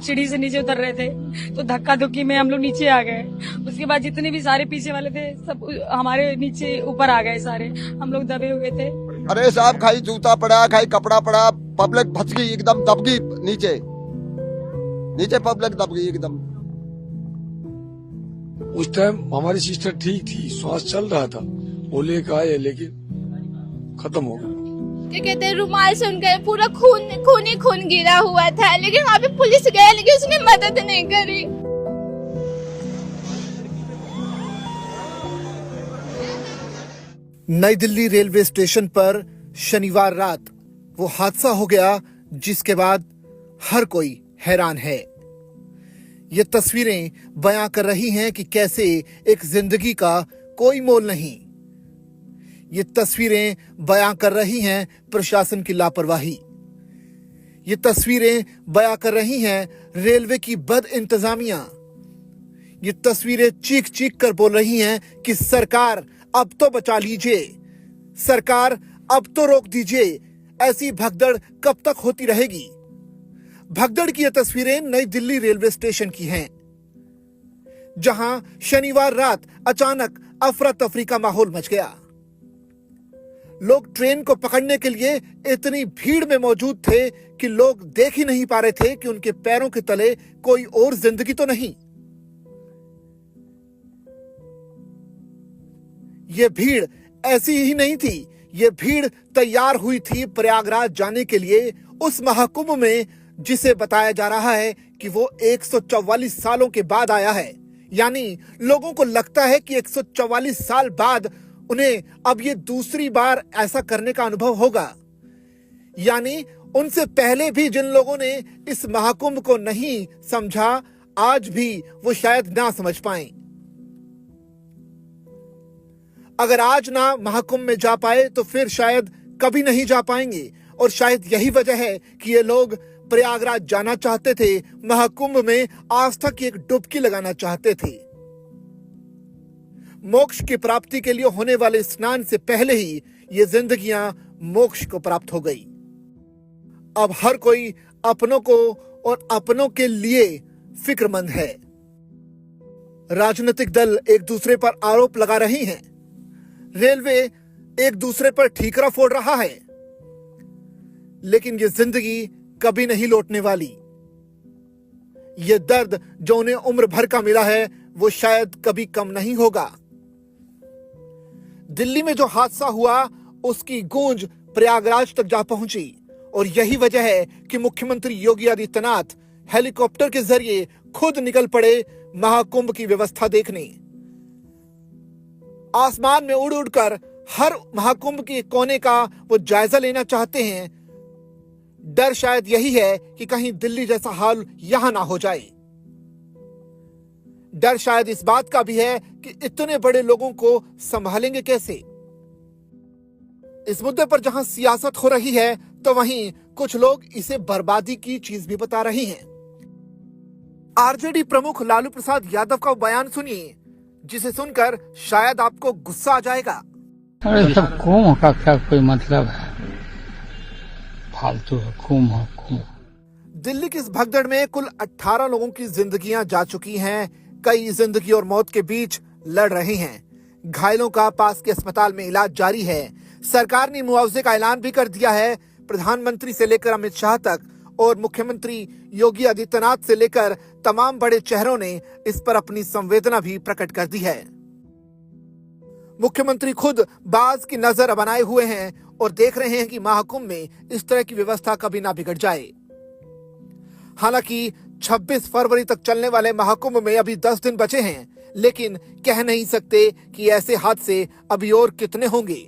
सीढ़ी से नीचे उतर रहे थे तो धक्का धुक्की में हम लोग नीचे आ गए। उसके बाद जितने भी सारे पीछे वाले थे सब हमारे नीचे ऊपर आ गए, सारे हम लोग दबे हुए थे। अरे साहब, खाई जूता पड़ा, खाई कपड़ा पड़ा, पब्लिक फंस गई एकदम, दब गई नीचे नीचे पब्लिक दब गई एकदम। उस टाइम हमारी सिस्टर ठीक थी, श्वास चल रहा था, वो लेकर आए लेकिन खत्म हो गया। क्या कहते हैं, रुमाल से उनका पूरा खून गिरा हुआ था, लेकिन वहाँ पे पुलिस गया लेकिन उसने मदद नहीं करी। नई दिल्ली रेलवे स्टेशन पर शनिवार रात वो हादसा हो गया जिसके बाद हर कोई हैरान है। ये तस्वीरें बयां कर रही हैं कि कैसे एक जिंदगी का कोई मोल नहीं। ये तस्वीरें बयां कर रही हैं प्रशासन की लापरवाही। ये तस्वीरें बयां कर रही हैं रेलवे की बद इंतजामिया। ये तस्वीरें चीख चीख कर बोल रही हैं कि सरकार अब तो बचा लीजिए, सरकार अब तो रोक दीजिए, ऐसी भगदड़ कब तक होती रहेगी। भगदड़ की ये तस्वीरें नई दिल्ली रेलवे स्टेशन की हैं, जहां शनिवार रात अचानक अफरा तफरी का माहौल मच गया। लोग ट्रेन को पकड़ने के लिए इतनी भीड़ में मौजूद थे कि लोग देख ही नहीं पा रहे थे कि उनके पैरों के तले कोई और जिंदगी तो नहीं। ये भीड़ ऐसी ही नहीं थी, ये भीड़ तैयार हुई थी प्रयागराज जाने के लिए, उस महाकुंभ में जिसे बताया जा रहा है कि वो 144 सालों के बाद आया है। यानी लोगों को लगता है कि 144 साल बाद उन्हें अब ये दूसरी बार ऐसा करने का अनुभव होगा। यानी उनसे पहले भी जिन लोगों ने इस महाकुंभ को नहीं समझा, आज भी वो शायद ना समझ पाएं। अगर आज ना महाकुंभ में जा पाए तो फिर शायद कभी नहीं जा पाएंगे। और शायद यही वजह है कि ये लोग प्रयागराज जाना चाहते थे, महाकुंभ में आस्था की एक डुबकी लगाना चाहते थे। मोक्ष की प्राप्ति के लिए होने वाले स्नान से पहले ही ये जिंदगियां मोक्ष को प्राप्त हो गई। अब हर कोई अपनों को और अपनों के लिए फिक्रमंद है। राजनीतिक दल एक दूसरे पर आरोप लगा रही हैं, रेलवे एक दूसरे पर ठीकरा फोड़ रहा है, लेकिन ये जिंदगी कभी नहीं लौटने वाली। ये दर्द जो उन्हें उम्र भर का मिला है वो शायद कभी कम नहीं होगा। दिल्ली में जो हादसा हुआ उसकी गूंज प्रयागराज तक जा पहुंची और यही वजह है कि मुख्यमंत्री योगी आदित्यनाथ हेलीकॉप्टर के जरिए खुद निकल पड़े महाकुंभ की व्यवस्था देखने। आसमान में उड़ उड़कर हर महाकुंभ के कोने का वो जायजा लेना चाहते हैं। डर शायद यही है कि कहीं दिल्ली जैसा हाल यहां ना हो जाए। डर शायद इस बात का भी है कि इतने बड़े लोगों को संभालेंगे कैसे। इस मुद्दे पर जहां सियासत हो रही है तो वहीं कुछ लोग इसे बर्बादी की चीज भी बता रहे हैं। आरजेडी प्रमुख लालू प्रसाद यादव का बयान सुनिए, जिसे सुनकर शायद आपको गुस्सा आ जाएगा। अरे सब कुंभ का क्या कोई मतलब है, फालतू है कुंभ। दिल्ली की इस भगदड़ में कुल 18 लोगों की जिंदगियां जा चुकी हैं। कई जिंदगी और मौत के बीच लड़ रहे हैं। घायलों का पास के अस्पताल में इलाज जारी है। सरकार ने मुआवजे का ऐलान भी कर दिया है। प्रधानमंत्री से लेकर अमित शाह तक और मुख्यमंत्री योगी आदित्यनाथ से लेकर तमाम बड़े चेहरों ने इस पर अपनी संवेदना भी प्रकट कर दी है। मुख्यमंत्री खुद बाज की नजर बनाए हुए हैं और देख रहे हैं कि महाकुंभ में इस तरह की व्यवस्था कभी ना बिगड़ जाए। हालांकि 26 फरवरी तक चलने वाले महाकुंभ में अभी 10 दिन बचे हैं, लेकिन कह नहीं सकते कि ऐसे हादसे अभी और कितने होंगे।